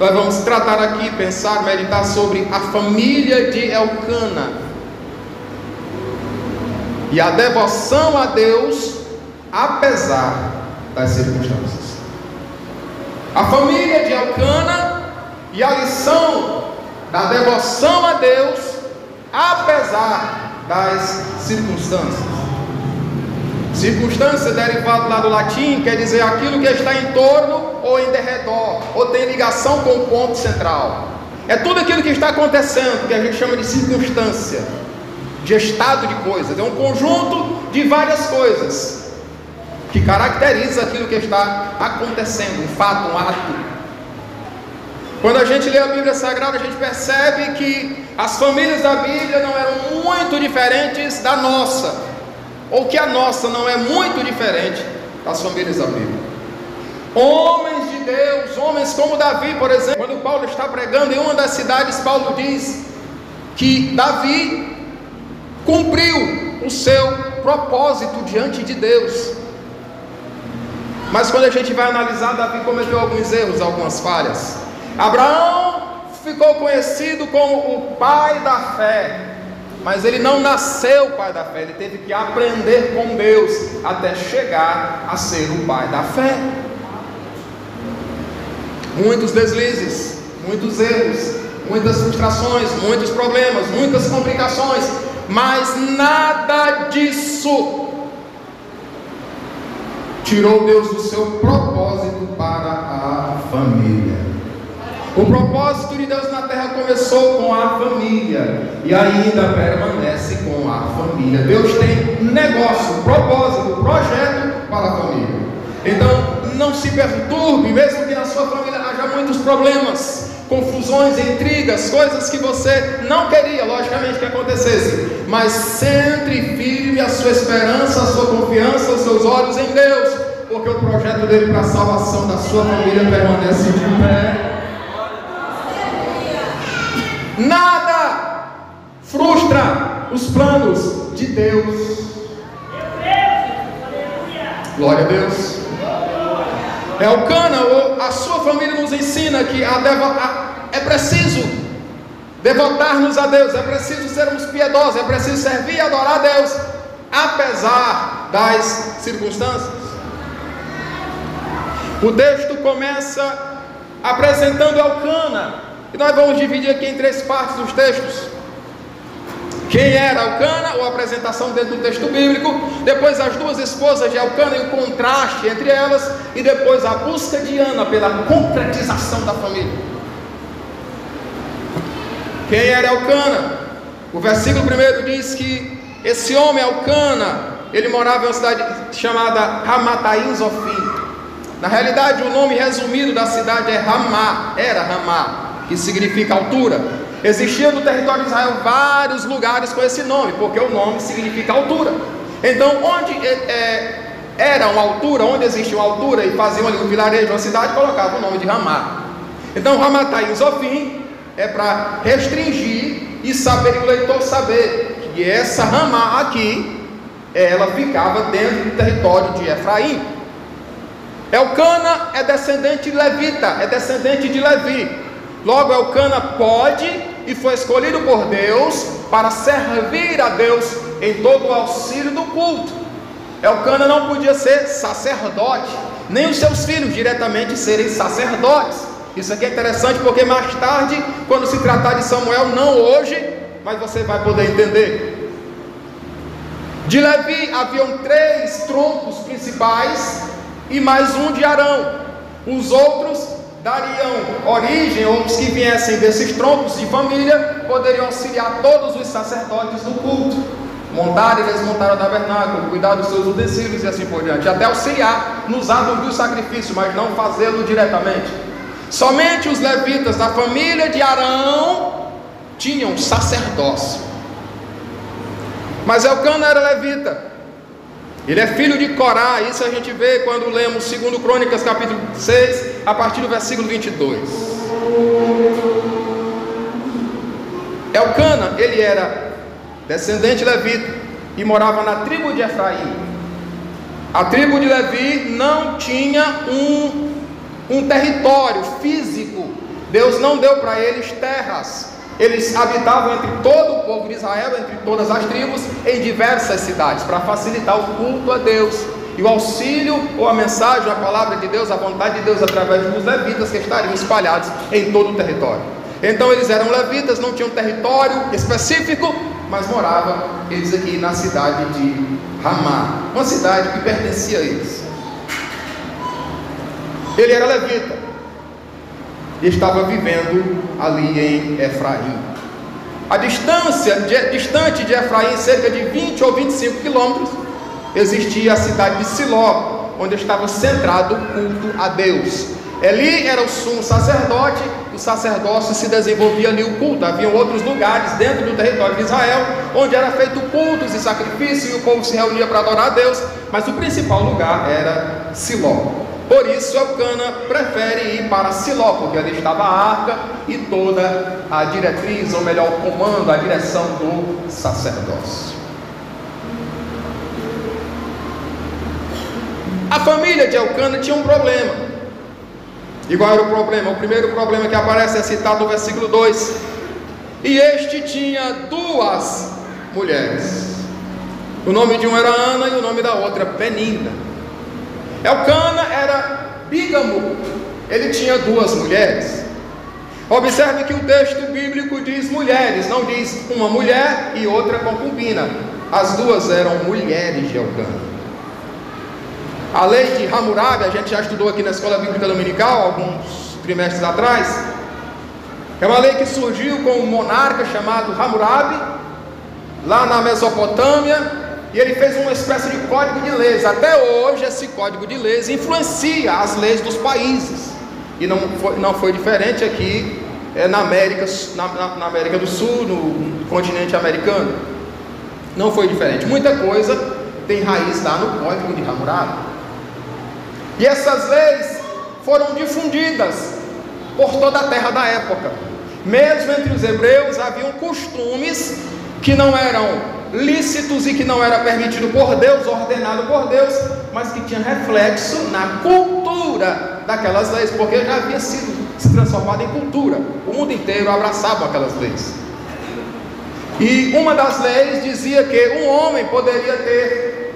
Nós vamos tratar aqui, pensar, meditar sobre a família de Elcana e a devoção a Deus, apesar das circunstâncias. A família de Elcana e a lição da devoção a Deus, apesar das circunstâncias. Circunstância, derivado lá do latim, quer dizer aquilo que está em torno ou em derredor, ou tem ligação com o ponto central. É tudo aquilo que está acontecendo, que a gente chama de circunstância, de estado de coisas. É um conjunto de várias coisas que caracteriza aquilo que está acontecendo, um fato, um ato. Quando a gente lê a Bíblia Sagrada, a gente percebe que as famílias da Bíblia não eram muito diferentes da nossa, ou que a nossa não é muito diferente das famílias da Bíblia. Homens de Deus, homens como Davi, por exemplo, quando Paulo está pregando em uma das cidades, Paulo diz que Davi cumpriu o seu propósito diante de Deus. Mas quando a gente vai analisar, Davi cometeu alguns erros, algumas falhas. Abraão ficou conhecido como o pai da fé, mas ele não nasceu pai da fé, ele teve que aprender com Deus até chegar a ser o pai da fé. Muitos deslizes, muitos erros, muitas frustrações, muitos problemas, muitas complicações, mas nada disso tirou Deus do seu propósito para a família. O propósito de Deus na terra começou com a família e ainda permanece com a família. Deus tem negócio, propósito, projeto para a família. Então não se perturbe, mesmo que na sua família haja muitos problemas, confusões, intrigas, coisas que você não queria, logicamente, que acontecesse, mas centre firme a sua esperança, a sua confiança, os seus olhos em Deus, porque o projeto dele para a salvação da sua família permanece de pé. Nada frustra os planos de Deus. Glória a Deus. Elcana, ou a sua família, nos ensina que é preciso devotar-nos a Deus, é preciso sermos piedosos, é preciso servir e adorar a Deus, apesar das circunstâncias. O texto começa apresentando Elcana, e nós vamos dividir aqui em 3 partes os textos. Quem era Elcana, ou a apresentação dentro do texto bíblico, depois as 2 esposas de Elcana e o contraste entre elas, e depois a busca de Ana pela concretização da família. Quem era Elcana? O versículo 1 diz que esse homem Elcana, ele morava em uma cidade chamada Ramataim Zofim. Na realidade, o nome resumido da cidade é Ramá, era Ramá, que significa altura. Existia no território de Israel vários lugares com esse nome, porque o nome significa altura. Então, onde era uma altura, onde existia uma altura e faziam ali um vilarejo, uma cidade, colocavam o nome de Ramá. Então, Ramataim Zofim é para restringir e saber, o leitor saber que essa Ramá aqui, ela ficava dentro do território de Efraim. Elcana é descendente levita, é descendente de Levi. Logo, Elcana pode e foi escolhido por Deus para servir a Deus em todo o auxílio do culto. Elcana não podia ser sacerdote, nem os seus filhos diretamente serem sacerdotes. Isso aqui é interessante porque mais tarde, quando se tratar de Samuel, não hoje, mas você vai poder entender. De Levi haviam 3 troncos principais e mais um de Arão. Os outros dariam origem, ou os que viessem desses troncos de família, poderiam auxiliar todos os sacerdotes no culto, montar e desmontar o tabernáculo, cuidar dos seus utensílios e assim por diante, até auxiliar nos atos do sacrifício, mas não fazê-lo diretamente. Somente os levitas da família de Arão tinham sacerdócio. Mas Elcana era levita. Ele é filho de Corá. Isso a gente vê quando lemos 2 Crônicas capítulo 6, a partir do versículo 22. Elcana, ele era descendente levita e morava na tribo de Efraim. A tribo de Levi não tinha um território físico Deus não deu para eles terras. Eles habitavam entre todo o povo de Israel, entre todas as tribos, em diversas cidades, para facilitar o culto a Deus. E o auxílio, ou a mensagem, a palavra de Deus, a vontade de Deus, através dos levitas que estariam espalhados em todo o território. Então eles eram levitas, não tinham território específico, mas moravam eles aqui na cidade de Ramá, uma cidade que pertencia a eles. Ele era levita e estava vivendo ali em Efraim. A distância distante de Efraim, cerca de 20 ou 25 quilômetros, existia a cidade de Siló, onde estava centrado o culto a Deus. Ali era o sumo sacerdote, o sacerdócio se desenvolvia ali o culto. Havia outros lugares dentro do território de Israel, onde era feito cultos e sacrifícios, e o povo se reunia para adorar a Deus, mas o principal lugar era Siló. Por isso Elcana prefere ir para Siló, porque ali estava a arca e toda a diretriz, ou melhor, o comando, a direção do sacerdócio. A família de Elcana tinha um problema. E qual era o problema? O primeiro problema que aparece é citado no versículo 2. E este tinha 2 mulheres. O nome de uma era Ana e o nome da outra Penina. Elcana era bígamo. Ele tinha 2 mulheres. Observe que o texto bíblico diz mulheres, não diz uma mulher e outra concubina. As 2 eram mulheres de Elcana. A lei de Hammurabi, a gente já estudou aqui na Escola Bíblica Dominical, alguns trimestres atrás. É uma lei que surgiu com um monarca chamado Hammurabi, lá na Mesopotâmia, e ele fez uma espécie de código de leis. Até hoje esse código de leis influencia as leis dos países, e não foi diferente aqui na América do Sul, no continente americano. Não foi diferente, muita coisa tem raiz lá no código de Hammurabi. E essas leis foram difundidas por toda a terra da época. Mesmo entre os hebreus haviam costumes que não eram lícitos e que não era permitido por Deus, ordenado por Deus, mas que tinha reflexo na cultura daquelas leis, porque já havia sido se transformado em cultura. O mundo inteiro abraçava aquelas leis. E uma das leis dizia que um homem poderia ter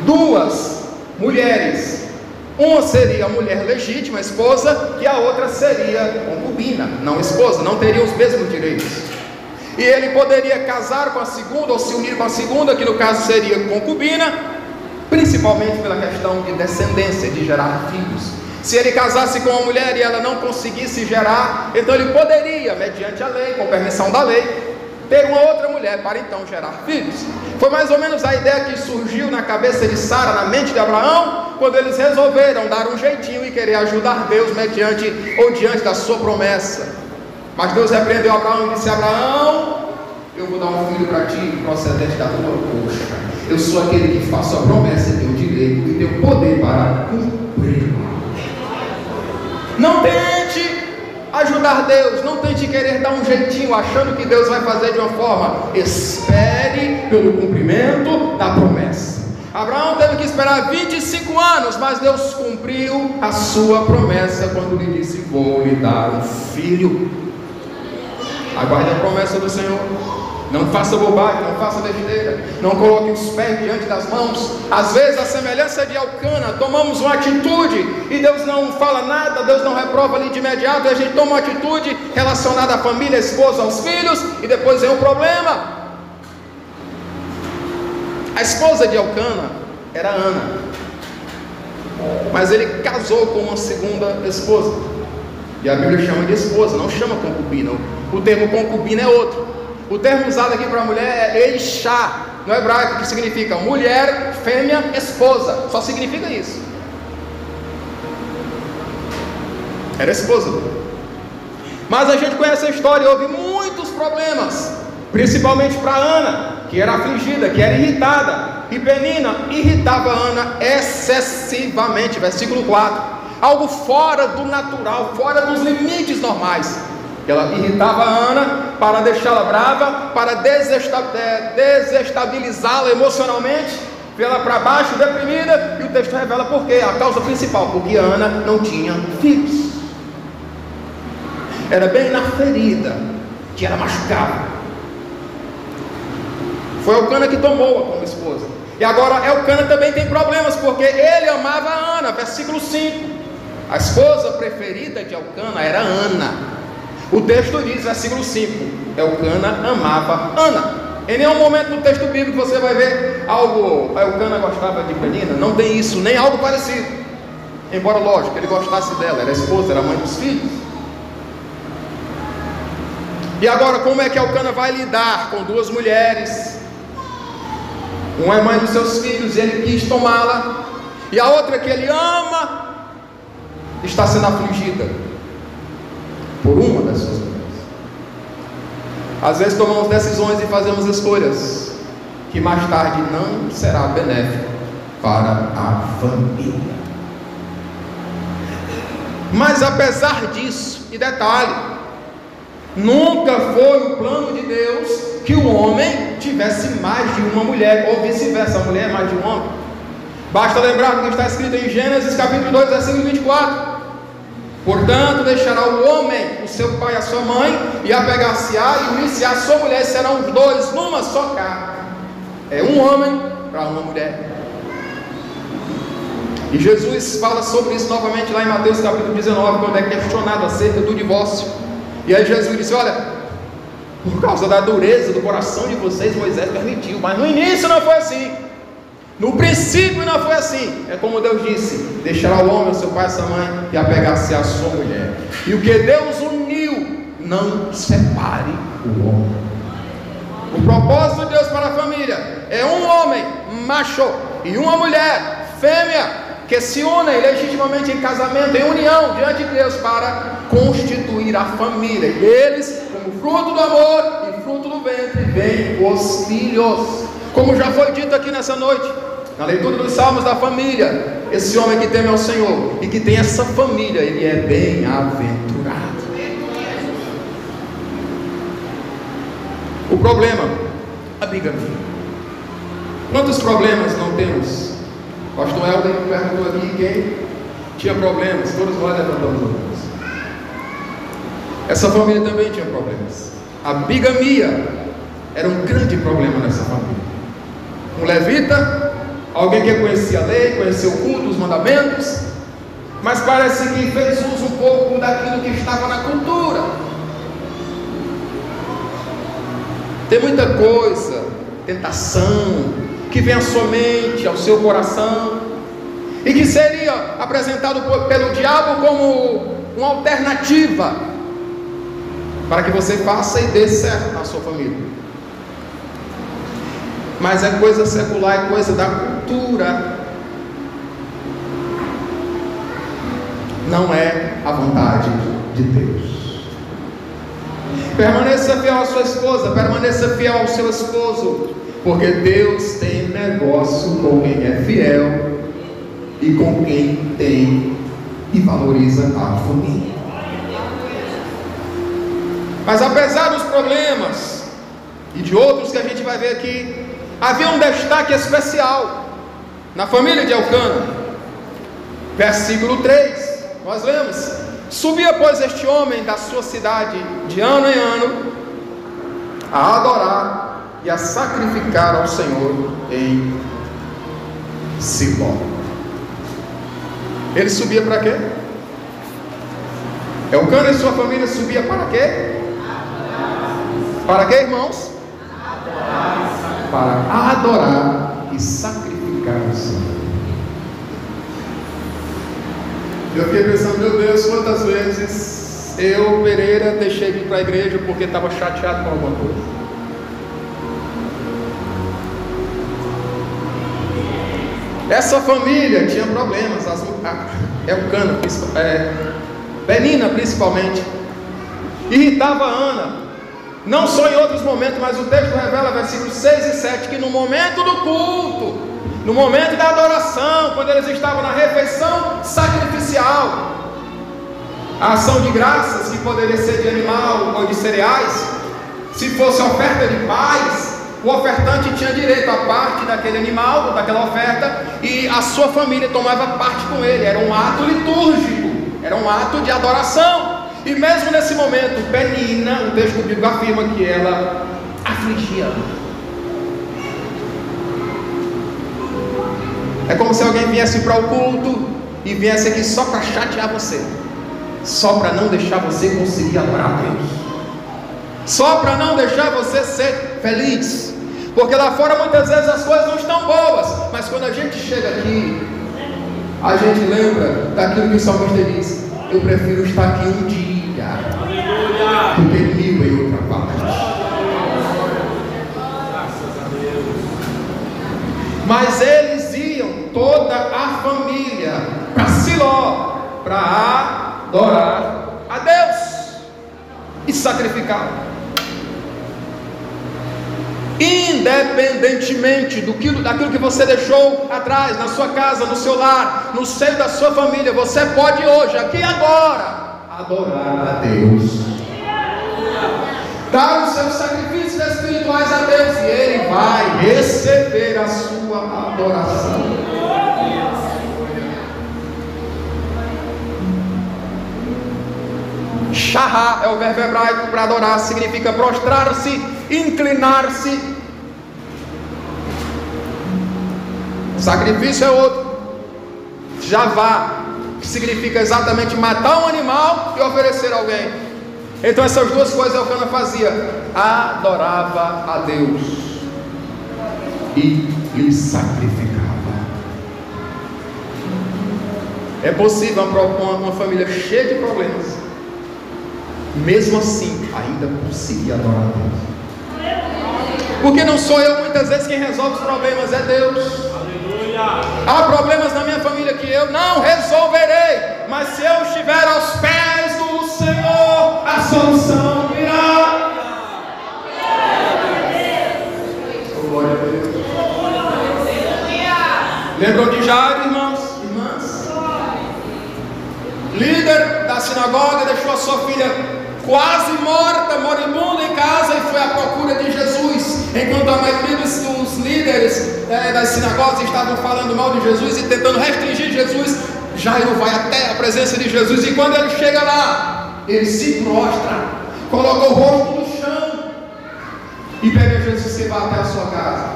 2 mulheres. Uma seria a mulher legítima, esposa, e a outra seria concubina, não esposa, não teriam os mesmos direitos. E ele poderia casar com a segunda, ou se unir com a segunda, que no caso seria concubina, principalmente pela questão de descendência, de gerar filhos. Se ele casasse com uma mulher e ela não conseguisse gerar, então ele poderia, mediante a lei, com permissão da lei, ter uma outra mulher para então gerar filhos. Foi mais ou menos a ideia que surgiu na cabeça de Sara, na mente de Abraão, quando eles resolveram dar um jeitinho e querer ajudar Deus mediante ou diante da sua promessa. Mas Deus repreendeu Abraão e disse: Abraão, eu vou dar um filho para ti, procedente da tua coxa. Eu sou aquele que faço a promessa e tenho o direito e tenho poder para cumpri-la. Não tente ajudar Deus, não tente querer dar um jeitinho achando que Deus vai fazer de uma forma. Espere pelo cumprimento da promessa. Abraão teve que esperar 25 anos, mas Deus cumpriu a sua promessa quando lhe disse: vou lhe dar um filho. Aguarde a promessa do Senhor. Não faça bobagem, não faça besteira, não coloque os pés diante das mãos. Às vezes, a semelhança de Elcana, tomamos uma atitude e Deus não fala nada, Deus não reprova ali de imediato, e a gente toma uma atitude relacionada à família, à esposa, aos filhos, e depois vem um problema. A esposa de Elcana era Ana, mas ele casou com uma segunda esposa, e a Bíblia chama de esposa, não chama concubina. O termo concubina é outro. O termo usado aqui para mulher é Eishá, no hebraico, que significa mulher, fêmea, esposa. Só significa isso. Era esposa dele. Mas a gente conhece a história, houve muitos problemas, principalmente para Ana, que era afligida, que era irritada. E Penina irritava Ana excessivamente. Versículo 4. Algo fora do natural, fora dos limites normais. Ela irritava a Ana para deixá-la brava, para desestabilizá-la emocionalmente, vê-la para baixo, deprimida, e o texto revela por quê, a causa principal, porque Ana não tinha filhos. Era bem na ferida que ela machucava. Foi Elcana que tomou-a como esposa. E agora Elcana também tem problemas, porque ele amava a Ana. Versículo 5. A esposa preferida de Elcana era Ana. O texto diz, versículo 5, Elcana amava Ana. Em nenhum momento no texto bíblico você vai ver algo, Elcana gostava de Penina. Não tem isso, nem algo parecido. Embora, lógico, ele gostasse dela, era a esposa, era a mãe dos filhos. E agora, como é que Elcana vai lidar com duas mulheres? Uma é mãe dos seus filhos e ele quis tomá-la, e a outra que ele ama está sendo afligida por uma das suas mulheres. Às vezes tomamos decisões e fazemos escolhas que mais tarde não será benéfico para a família. Mas apesar disso, e detalhe, nunca foi o plano de Deus que o homem tivesse mais de uma mulher, ou vice-versa, a mulher mais de um homem. Basta lembrar do que está escrito em Gênesis capítulo 2, versículo 24. Portanto, deixará o homem o seu pai e a sua mãe, e apegar-se-á e unir-se-á a sua mulher, serão os dois numa só carne. É um homem para uma mulher. E Jesus fala sobre isso novamente lá em Mateus capítulo 19, quando é questionado acerca do divórcio. E aí Jesus disse: olha, por causa da dureza do coração de vocês, Moisés permitiu, mas no início não foi assim. No princípio não foi assim. É como Deus disse: deixará o homem, o seu pai e a sua mãe, e apegar-se à sua mulher. E o que Deus uniu, não separe o homem. O propósito de Deus para a família é um homem, macho, e uma mulher, fêmea, que se unem legitimamente em casamento, em união diante de Deus, para constituir a família. E eles, como fruto do amor e fruto do ventre, vêm os filhos. Como já foi dito aqui nessa noite, na leitura dos Salmos da família, esse homem que teme ao Senhor e que tem essa família, ele é bem-aventurado. O problema, a bigamia. Quantos problemas não temos? O pastor Helder perguntou aqui quem tinha problemas. Todos nós levantamos as mãos. Essa família também tinha problemas. A bigamia era um grande problema nessa família. Um levita, alguém que conhecia a lei, conhecia o culto, os mandamentos, mas parece que fez uso um pouco daquilo que estava na cultura. Tem muita coisa, tentação, que vem à sua mente, ao seu coração, e que seria apresentado pelo diabo como uma alternativa para que você faça e dê certo na sua família. Mas é coisa secular, é coisa da cultura. Não é a vontade de Deus. Permaneça fiel à sua esposa, permaneça fiel ao seu esposo, porque Deus tem negócio com quem é fiel e com quem tem e valoriza a família. Mas apesar dos problemas e de outros que a gente vai ver aqui, havia um destaque especial na família de Elcana. Versículo 3, nós lemos: subia, pois, este homem da sua cidade de ano em ano a adorar e a sacrificar ao Senhor em Siló. Ele subia para quê? Elcana e sua família subia para quê? Para quê, irmãos? Para adorar e sacrificar ao Senhor. Eu fiquei pensando, meu Deus, quantas vezes eu, Pereira, deixei de ir para a igreja porque estava chateado com alguma coisa. Essa família tinha problemas, Elcana, Penina principalmente, irritava Ana, não só em outros momentos, mas o texto revela, versículos 6 e 7, que no momento do culto, no momento da adoração, quando eles estavam na refeição sacrificial, a ação de graças, que poderia ser de animal ou de cereais, se fosse oferta de paz, o ofertante tinha direito à parte daquele animal, daquela oferta, e a sua família tomava parte com ele. Era um ato litúrgico, era um ato de adoração. E mesmo nesse momento, Penina, o texto bíblico afirma que ela afligia. É como se alguém viesse para o culto e viesse aqui só para chatear você, só para não deixar você conseguir adorar a Deus, só para não deixar você ser feliz, porque lá fora muitas vezes as coisas não estão boas, mas quando a gente chega aqui, a gente lembra daquilo que o salmista diz: eu prefiro estar aqui um dia do que 1000 em outra parte. Mas eles iam, toda a família, para Siló, para adorar a Deus e sacrificar. Independentemente daquilo que você deixou atrás, na sua casa, no seu lar, no seio da sua família, você pode hoje, aqui e agora, adorar a Deus, dar os seus sacrifícios espirituais a Deus, e Ele vai receber a sua adoração. Shahá é o verbo hebraico para adorar, significa prostrar-se, inclinar-se. Sacrifício é outro. Javá, que significa exatamente matar um animal e oferecer a alguém. Então essas duas coisas Elcana fazia: adorava a Deus e lhe sacrificava. É possível uma família cheia de problemas, mesmo assim ainda conseguir adorar a Deus, porque não sou eu muitas vezes quem resolve os problemas, é Deus. Há problemas na minha família que eu não resolverei, mas se eu estiver aos pés do Senhor, a solução virá. Glória a Deus. Lembram de Jairo, irmãos? Irmãs? Líder da sinagoga deixou a sua filha quase morta, moribunda em casa, e foi à procura de Jesus. Enquanto a maioria dos líderes das sinagogas estavam falando mal de Jesus e tentando restringir Jesus, Jairo vai até a presença de Jesus, e quando ele chega lá, ele se prostra, coloca o rosto no chão e pede a Jesus que vá até a sua casa.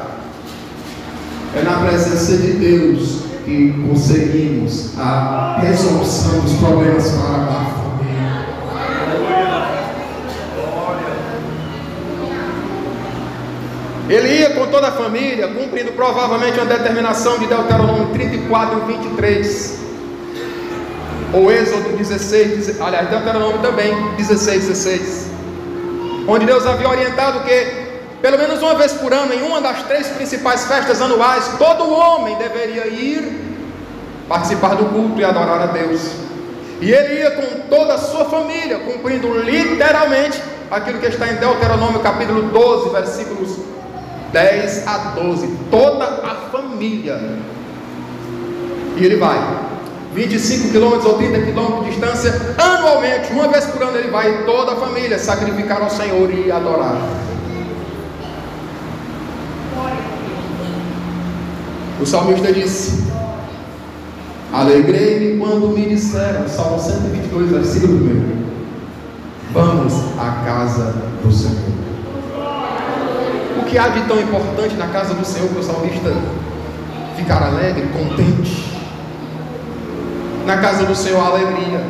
É na presença de Deus que conseguimos a resolução dos problemas para a família. Ele ia com toda a família, cumprindo provavelmente uma determinação de Deuteronômio 34 e 23, ou Êxodo 16, aliás, Deuteronômio também 16, onde Deus havia orientado que pelo menos uma vez por ano, em uma das 3 principais festas anuais, todo homem deveria ir participar do culto e adorar a Deus. E ele ia com toda a sua família, cumprindo literalmente aquilo que está em Deuteronômio capítulo 12, versículos 10 a 12, toda a família. E ele vai 25 quilômetros ou 30 quilômetros de distância, anualmente, uma vez por ano ele vai, toda a família, sacrificar ao Senhor e adorar. O salmista disse: alegrei-me quando me disseram, Salmo 122, versículo 1, vamos à casa do Senhor. O que há de tão importante na casa do Senhor para o salmista ficar alegre, contente? Na casa do Senhor há alegria.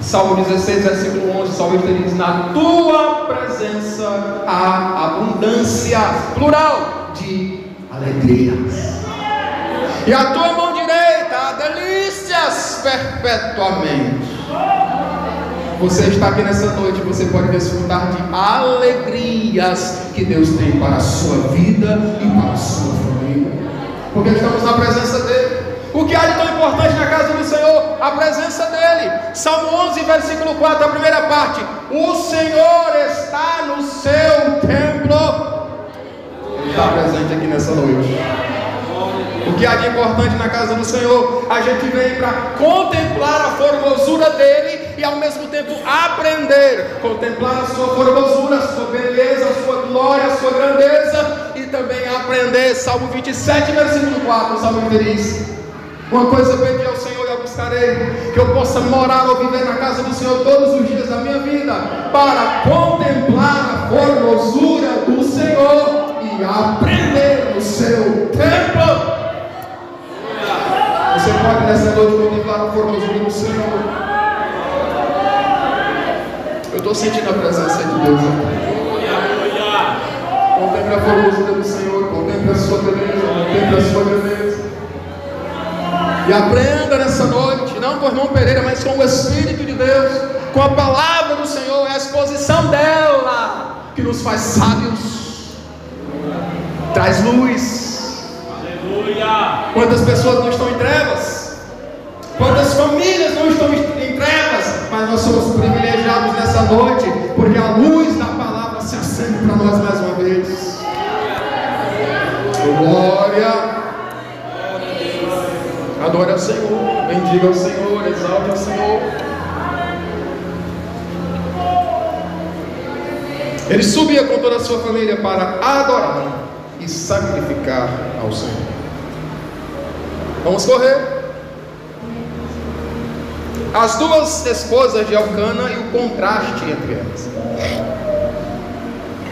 Salmo 16, versículo 11, o salmista diz: na tua presença há abundância, plural, de alegrias, e a tua mão direita há delícias perpetuamente. Você está aqui nessa noite, você pode desfrutar de alegrias que Deus tem para a sua vida e para a sua família, porque estamos na presença dEle. O que há de tão importante na casa do Senhor? A presença dEle. Salmo 11, versículo 4, a primeira parte: o Senhor está no seu templo. Ele está presente aqui nessa noite. O que há de importante na casa do Senhor? A gente vem para contemplar a formosura dEle e ao mesmo tempo aprender, contemplar a sua formosura, a sua beleza, a sua glória, a sua grandeza, e também aprender. Salmo 27, versículo 4, o salmista diz: uma coisa pedi ao Senhor e buscarei, que eu possa morar ou viver na casa do Senhor todos os dias da minha vida, para contemplar a formosura do Senhor e aprender no seu templo. Você pode nessa noite contemplar a formosura do Senhor. Eu estou sentindo a presença de Deus aqui. Contemple a formosura do Senhor, contemple a sua beleza, contemple a sua beleza. E aprenda nessa noite, não com o irmão Pereira, mas com o Espírito de Deus, com a palavra do Senhor, é a exposição dela que nos faz sábios, traz luz. Aleluia. Quantas pessoas não estão em trevas? Quantas famílias não estão em trevas? Mas nós somos privilegiados nessa noite, porque a luz da palavra se acende para nós mais uma vez. Glória. Adore ao Senhor, bendiga ao Senhor, exalte ao Senhor. Ele subia com toda a sua família para adorar e sacrificar ao Senhor. Vamos correr. As duas esposas de Elcana e o contraste entre elas.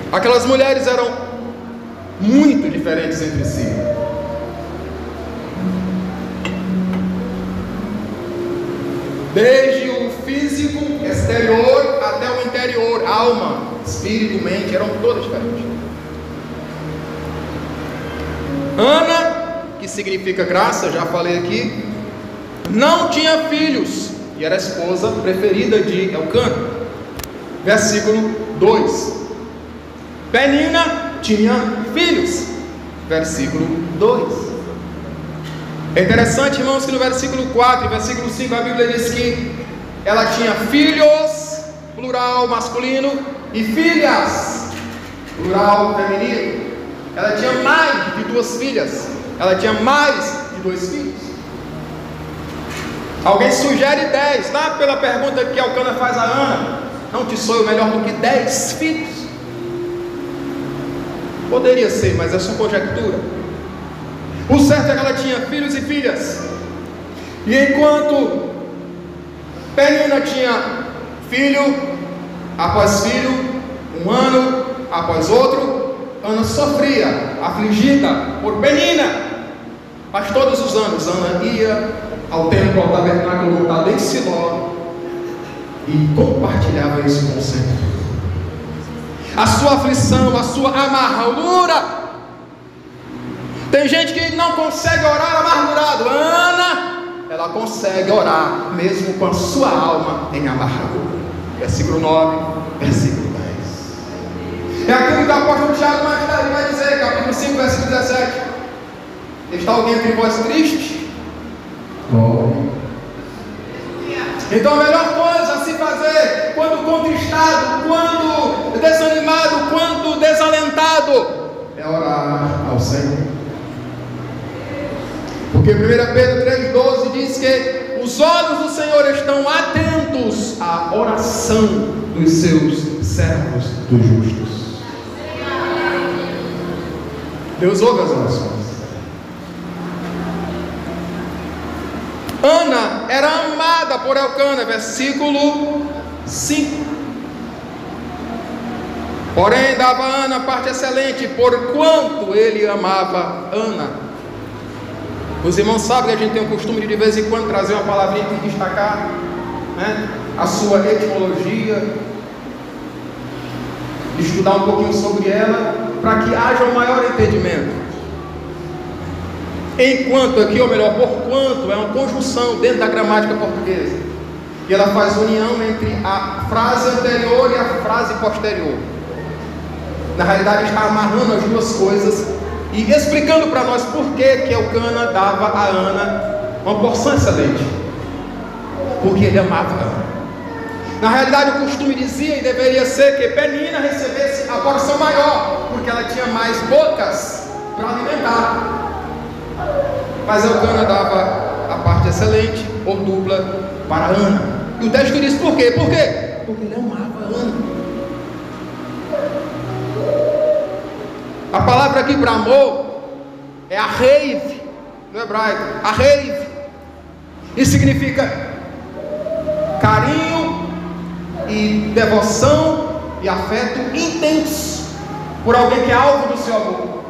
Aquelas mulheres eram muito diferentes entre si. Desde o físico exterior até o interior, alma, espírito, mente, eram todas diferentes. Ana, que significa graça, já falei aqui, não tinha filhos e era a esposa preferida de Elcana. Versículo 2. Penina tinha filhos. Versículo 2. É interessante, irmãos, que no versículo 4 e versículo 5 a Bíblia diz que ela tinha filhos, plural masculino, e filhas, plural feminino. Ela tinha mais de 2 filhas. Ela tinha mais de 2 filhos. Alguém sugere 10, lá pela pergunta que Elcana faz a Ana: não te sou eu melhor do que 10 filhos? Poderia ser, mas é só conjectura. O certo é que ela tinha filhos e filhas. E enquanto Penina tinha filho após filho, um ano após outro, Ana sofria, afligida por Penina. Mas todos os anos Ana ia ao templo, ao tabernáculo montado em Siló, e compartilhava isso com o Senhor. A sua aflição, a sua amargura. Tem gente que não consegue orar amargurado. Ana, ela consegue orar mesmo com a sua alma em amargura. Versículo 9, versículo 10. É aquilo que o apóstolo Tiago mais tarde vai dizer, capítulo 5, versículo 17. Está alguém entre vós triste? Então a melhor coisa a se fazer quando contristado, quando desanimado, quando desalentado, é orar ao Senhor. Porque 1 Pedro 3,12 diz que os olhos do Senhor estão atentos à oração dos seus servos, dos justos. Deus ouve as orações. Ana era amada por Elcana, versículo 5. Porém dava a Ana parte excelente, porquanto ele amava Ana. Os irmãos sabem que a gente tem o costume de vez em quando trazer uma palavrinha e destacar, né, a sua etimologia, estudar um pouquinho sobre ela, para que haja um maior entendimento. Enquanto aqui, ou melhor, porquanto, é uma conjunção dentro da gramática portuguesa, e ela faz união entre a frase anterior e a frase posterior. Na realidade está amarrando as duas coisas e explicando para nós por que Elcana dava a Ana uma porção excelente. Porque ele amava Ana. Na realidade o costume dizia e deveria ser que Penina recebesse a porção maior, porque ela tinha mais bocas para alimentar. Mas Elcana dava a parte excelente ou dupla para Ana. E o texto diz por quê? Por quê? Porque ele amava Ana. A palavra aqui para amor é a reiv no hebraico, a reiv. Isso significa carinho e devoção e afeto intenso por alguém que é alvo do seu amor.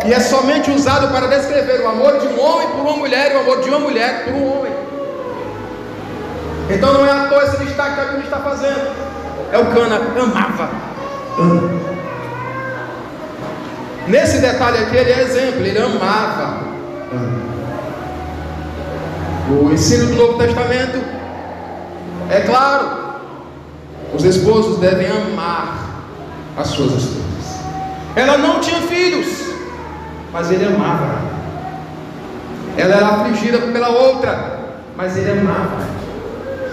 E é somente usado para descrever o amor de um homem por uma mulher e o amor de uma mulher por um homem. Então não é à toa esse destaque que a Bíblia está fazendo. Elcana amava Ana. Nesse detalhe aqui ele é exemplo, ele amava Ana. O ensino do Novo Testamento é claro, os esposos devem amar as suas esposas. Ela não tinha filhos, mas ele amava. Ela era afligida pela outra, mas ele amava.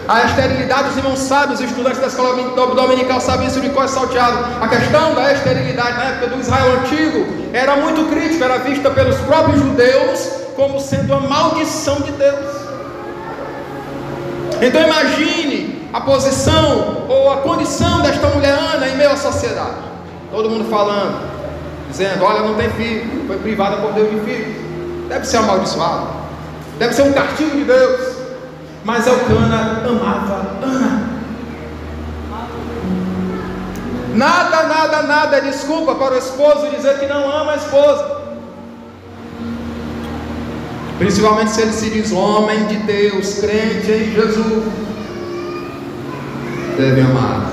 A esterilidade, os irmãos sabem, os estudantes da escola dominical sabem isso de cor salteado. A questão da esterilidade na época do Israel antigo era muito crítica, era vista pelos próprios judeus como sendo a maldição de Deus. Então imagine a posição ou a condição desta mulher Ana em meio à sociedade. Todo mundo falando, dizendo: olha, não tem filho, foi privada por Deus de filho, deve ser amaldiçoado, deve ser um castigo de Deus. Mas Elcana amava Ana. Nada é desculpa para o esposo dizer que não ama a esposa, principalmente se ele se diz homem de Deus, crente em Jesus. Deve amar.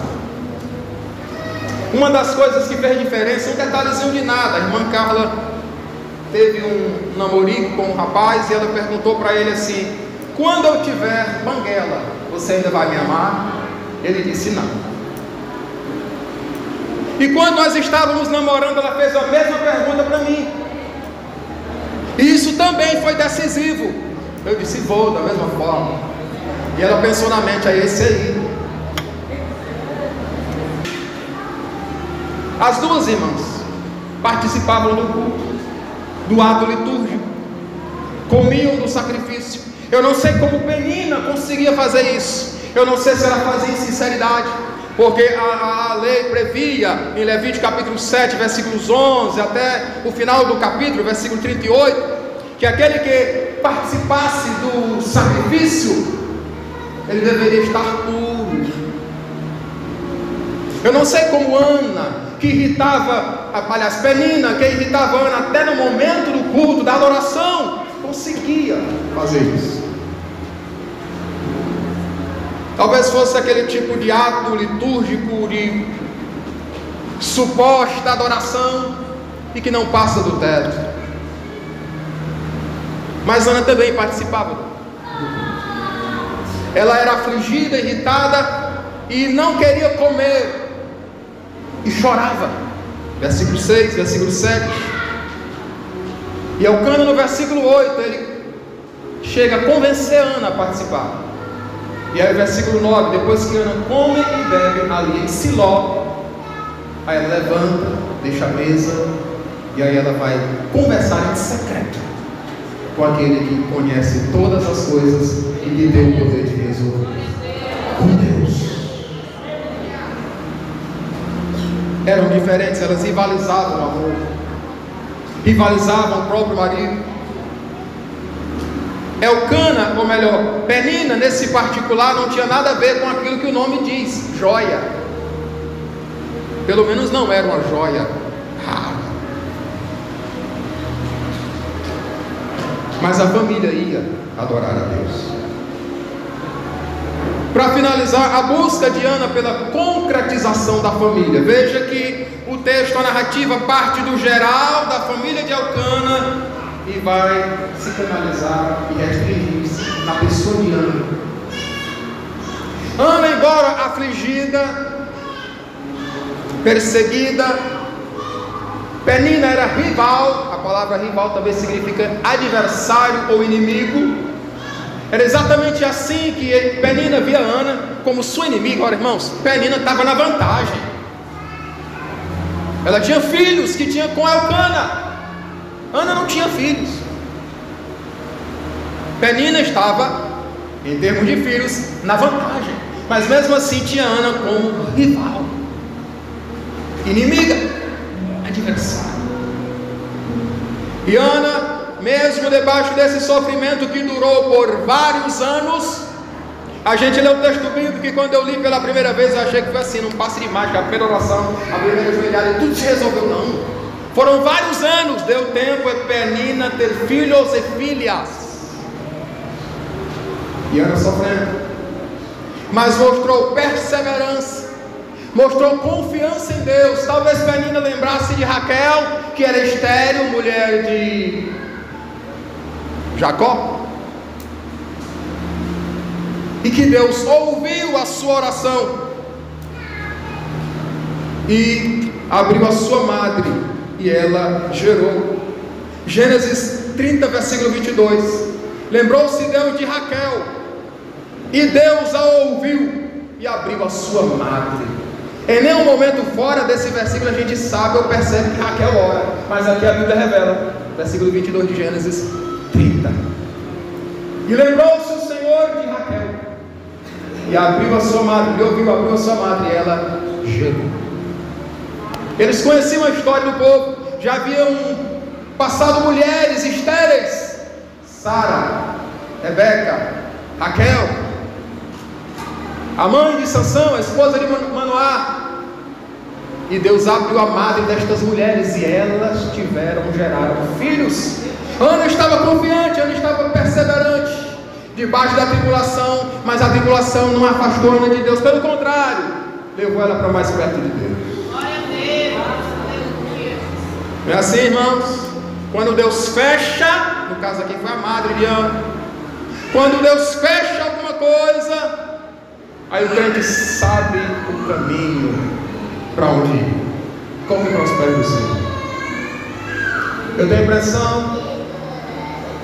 Uma das coisas que fez diferença, um detalhezinho de nada, a irmã Carla teve um namorico com um rapaz e ela perguntou para ele assim: quando eu tiver banguela, você ainda vai me amar? Ele disse não. E quando nós estávamos namorando, ela fez a mesma pergunta para mim. E isso também foi decisivo. Eu disse: vou, da mesma forma. E ela pensou na mente: é esse aí. As duas irmãs participavam do culto, do ato litúrgico, comiam do sacrifício. Eu não sei como Penina conseguia fazer isso. Eu não sei se ela fazia em sinceridade, porque a lei previa em Levítico capítulo 7, versículos 11 até o final do capítulo, versículo 38, que aquele que participasse do sacrifício, ele deveria estar puro. Eu não sei como Ana, que irritava, aliás, Penina, que irritava Ana até no momento do culto, da adoração, conseguia fazer isso. Talvez fosse aquele tipo de ato litúrgico de suposta adoração e que não passa do teto. Mas Ana também participava. Ela era afligida, irritada e não queria comer e chorava. Versículo 6, versículo 7. E Elcana, no versículo 8, ele chega a convencer Ana a participar. E aí o versículo 9, depois que Ana come e bebe ali em Siló, aí ela levanta, deixa a mesa, e aí ela vai conversar em secreto com aquele que conhece todas as coisas e que tem o poder de resolver, com Deus. Eram diferentes, elas rivalizavam o amor, rivalizavam o próprio marido. Elcana, ou melhor, Penina, nesse particular, não tinha nada a ver com aquilo que o nome diz, joia. Pelo menos não era uma joia rara. Mas a família ia adorar a Deus. Para finalizar, a busca de Ana pela concretização da família. Veja que o texto, a narrativa, parte do geral da família de Elcana e vai se canalizar e restringir-se na pessoa de Ana. Ana, embora afligida, perseguida, Penina era rival. A palavra rival também significa adversário ou inimigo. Era exatamente assim que Penina via Ana como sua inimiga. Olha, irmãos, Penina estava na vantagem. Ela tinha filhos que tinha com Elcana. Ana não tinha filhos. Penina estava, em termos de filhos, na vantagem. Mas mesmo assim tinha Ana como rival, inimiga, adversário. E Ana, mesmo debaixo desse sofrimento que durou por vários anos. A gente lê o texto bíblico que quando eu li pela primeira vez eu achei que foi assim, num passe de mágica, a primeira oração, a primeira joelhada e tudo se resolveu. Não, foram vários anos, deu tempo a Penina ter filhos e filhas, e Ana sofrendo, mas mostrou perseverança, mostrou confiança em Deus. Talvez Penina lembrasse de Raquel, que era estéril, mulher de Jacó, e que Deus ouviu a sua oração e abriu a sua madre, e ela gerou. Gênesis 30, versículo 22. Lembrou-se Deus de Raquel, e Deus a ouviu e abriu a sua madre. Em nenhum momento fora desse versículo a gente sabe ou percebe que Raquel ora, mas aqui a Bíblia revela, versículo 22 de Gênesis 30. E lembrou-se o Senhor de Raquel, e abriu a sua madre, e ouviu, abriu a sua madre, e ela gerou. Eles conheciam a história do povo, já haviam passado mulheres estéreis: Sara, Rebeca, Raquel, a mãe de Sansão, a esposa de Manoá. E Deus abriu a madre destas mulheres, e elas geraram filhos. Ana estava confiante, Ana estava perseverante, debaixo da tribulação, mas a tribulação não afastou Ana de Deus, pelo contrário, levou ela para mais perto de Deus. Glória a Deus. Não é assim, irmãos? Quando Deus fecha, no caso aqui foi a madre de Ana, quando Deus fecha alguma coisa, aí o crente sabe o caminho para onde ir. Como prospera o Senhor. Eu tenho a impressão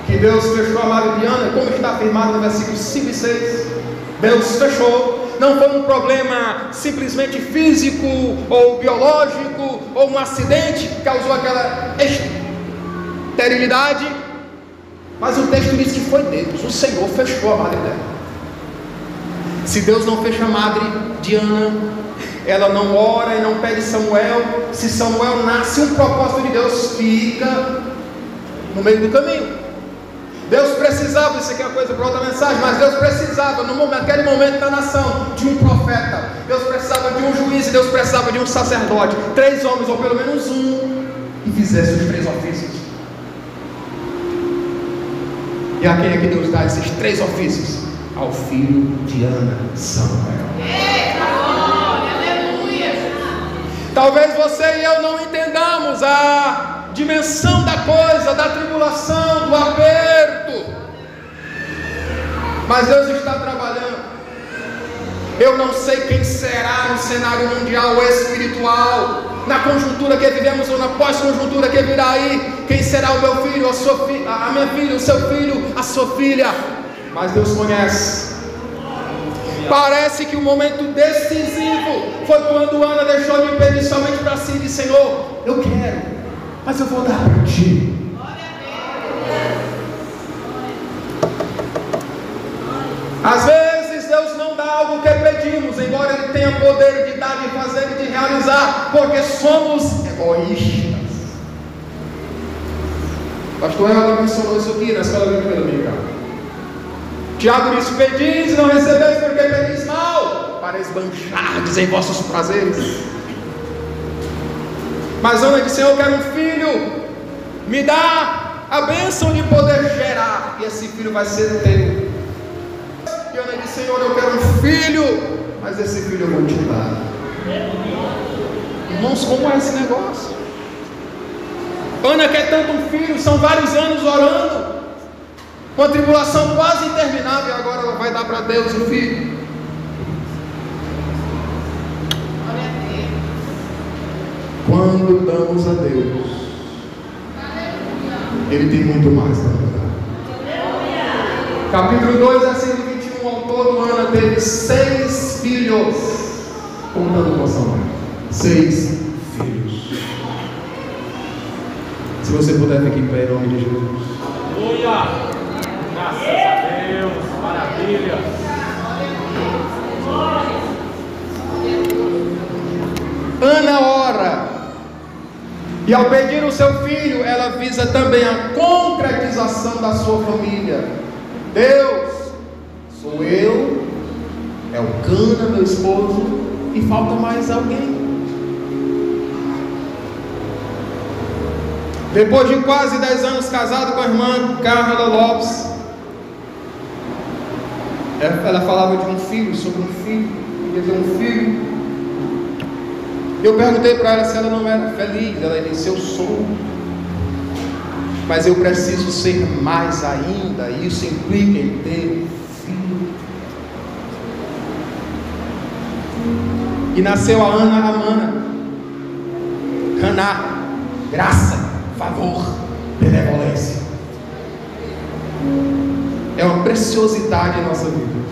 que Deus fechou a madre de Ana, como está afirmado no versículo 5 e 6. Deus fechou. Não foi um problema simplesmente físico ou biológico, ou um acidente que causou aquela esterilidade, mas o texto diz que foi Deus, o Senhor fechou a madre dela. Se Deus não fecha a madre de Ana, ela não ora e não pede Samuel. Se Samuel nasce, um propósito de Deus fica no meio do caminho. Deus precisava, isso aqui é uma coisa para outra mensagem, mas Deus precisava, naquele momento da nação, de um profeta. Deus precisava de um juiz, e Deus precisava de um sacerdote, 3 homens, ou pelo menos um, que fizesse os 3 ofícios. E a quem é que Deus dá esses 3 ofícios? Ao filho de Ana, Samuel. Talvez você e eu não entendamos a dimensão da coisa, da tribulação, do aperto, mas Deus está trabalhando. Eu não sei quem será no cenário mundial espiritual, na conjuntura que vivemos ou na pós-conjuntura que virá aí. Quem será o meu filho, a sua filha, a minha filha, o seu filho, a sua filha? Mas Deus conhece. Parece que o momento decisivo foi quando Ana deixou de pedir somente para si e disse: Senhor, eu quero, mas eu vou dar para ti. Às vezes Deus não dá algo que pedimos, embora Ele tenha poder de dar, de fazer e de realizar, porque somos egoístas. Pastor ela mencionou isso aqui na escola bíblica dominical. Tiago disse: pedis e não recebeis, porque pedis mal, para esbanchardes em vossos prazeres. Mas Ana disse: Senhor, eu quero um filho, me dá a bênção de poder gerar, e esse filho vai ser teu. E Ana disse: Senhor, eu quero um filho, mas esse filho eu vou te dar. Irmãos, como é esse negócio? Ana quer tanto um filho, são vários anos orando, uma tribulação quase interminável, e agora ela vai dar para Deus um filho. Quando damos a Deus, Ele tem muito mais para nos dar. Capítulo 2, versículo 21, ao todo Ana teve 6 filhos, contando com Samuel. 6 filhos. Se você puder ficar em pé em nome de Jesus. Aleluia! Graças a Deus, maravilha! Ana ora, E ao pedir o seu filho, ela visa também a concretização da sua família. Deus, sou eu, Elcana, meu esposo, e falta mais alguém. Depois de quase 10 anos casado com a irmã Carla Lopes, ela falava de um filho, sobre um filho, queria ter um filho. Eu perguntei para ela se ela não era feliz. Ela disse: eu sou, mas eu preciso ser mais ainda. Isso implica em ter filho. E nasceu a Ana Amana, Caná, graça, favor, benevolência. É uma preciosidade em nossa vida.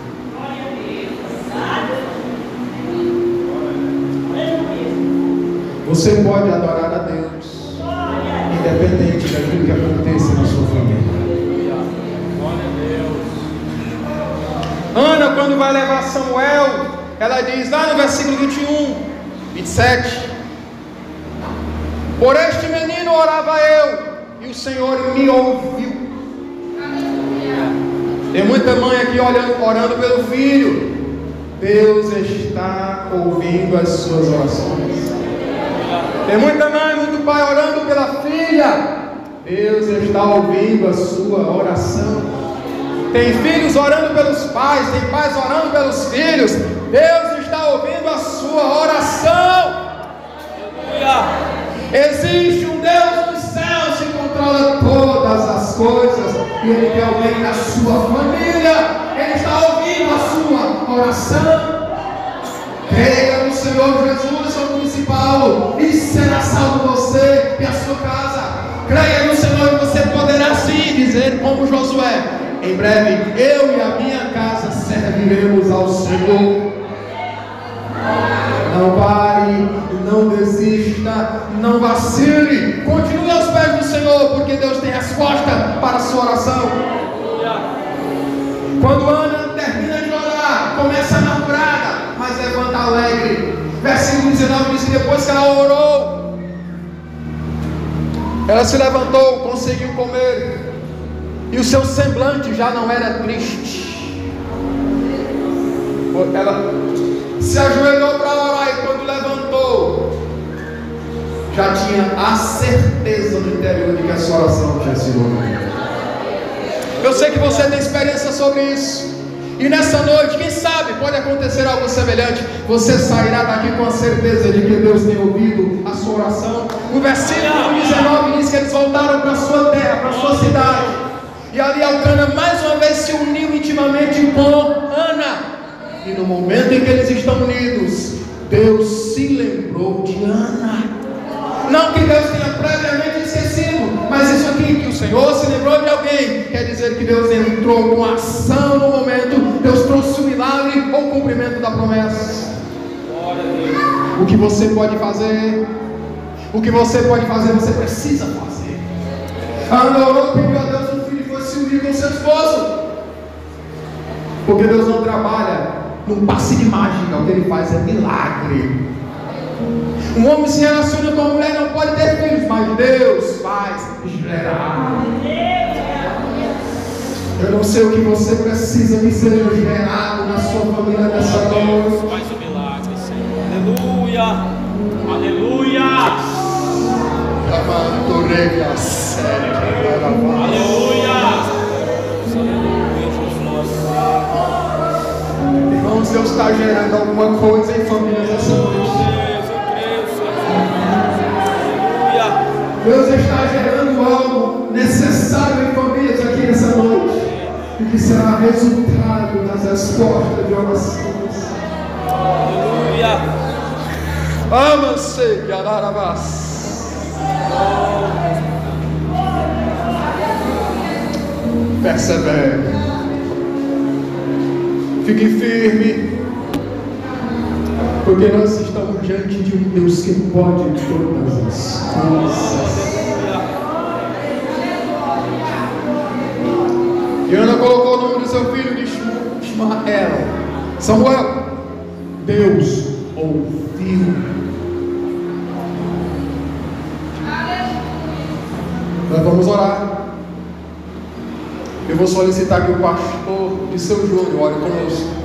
Você pode adorar a Deus, independente daquilo que aconteça na sua família. Ana, quando vai levar Samuel, ela diz lá no versículo 21, 27: por este menino orava eu, e o Senhor me ouviu. Tem muita mãe aqui orando pelo filho. Deus está ouvindo as suas orações. Tem muita mãe, muito pai orando pela filha. Deus está ouvindo a sua oração. Tem filhos orando pelos pais, tem pais orando pelos filhos. Deus está ouvindo a sua oração. Existe um Deus dos céus que controla todas as coisas, e Ele quer alguém na sua família. Ele está ouvindo a sua oração. Creia no Senhor Jesus, São Municipal, e será salvo você e a sua casa. Creia no Senhor e você poderá sim dizer como Josué: em breve eu e a minha casa serviremos ao Senhor. Não pare, não desista, não vacile. Continue aos pés do Senhor, porque Deus tem resposta para a sua oração. Quando Ana termina de orar, começa amargurada, mas levanta alegre. Versículo 19 diz que depois que ela orou, ela se levantou, conseguiu comer, e o seu semblante já não era triste. Ela se ajoelhou para orar, e quando levantou, já tinha a certeza no interior de que a sua oração tinha sido ouvida. Eu sei que você tem experiência sobre isso. E nessa noite, quem sabe, pode acontecer algo semelhante. Você sairá daqui com a certeza de que Deus tem ouvido a sua oração. O versículo 19 diz que eles voltaram para a sua terra, para a sua cidade. E ali Elcana mais uma vez se uniu intimamente com Ana. E no momento em que eles estão unidos, Deus se lembrou de Ana. Não que Deus tenha previamente esquecido, mas isso aqui, que o Senhor se lembrou de alguém, quer dizer que Deus entrou com ação no momento. Deus trouxe o milagre ou o cumprimento da promessa. O que você pode fazer? O que você pode fazer, você precisa fazer. Ana orou, pediu a Deus um filho e foi se unir com seu esposo. Porque Deus não trabalha num passe de mágica, o que Ele faz é milagre. Um homem se relaciona com uma mulher, não pode ter filhos, mas Deus faz gerar. Eu não sei o que você precisa que seja gerado na sua família nessa noite. Faz o milagre, Senhor. Aleluia. Aleluia. Irmãos, Deus está gerando alguma coisa em famílias nessa noite. Deus está gerando algo necessário em famílias aqui nessa noite, e que será resultado das respostas de orações. Aleluia. Ama-se, Yararabás. Persevere. Fique firme, porque nós estamos diante de um Deus que pode todas as coisas. E Ana colocou o nome do seu filho de Ismael, Samuel. Deus ouviu. Nós vamos orar. Eu vou solicitar que o pastor de Seu Júnior ore conosco.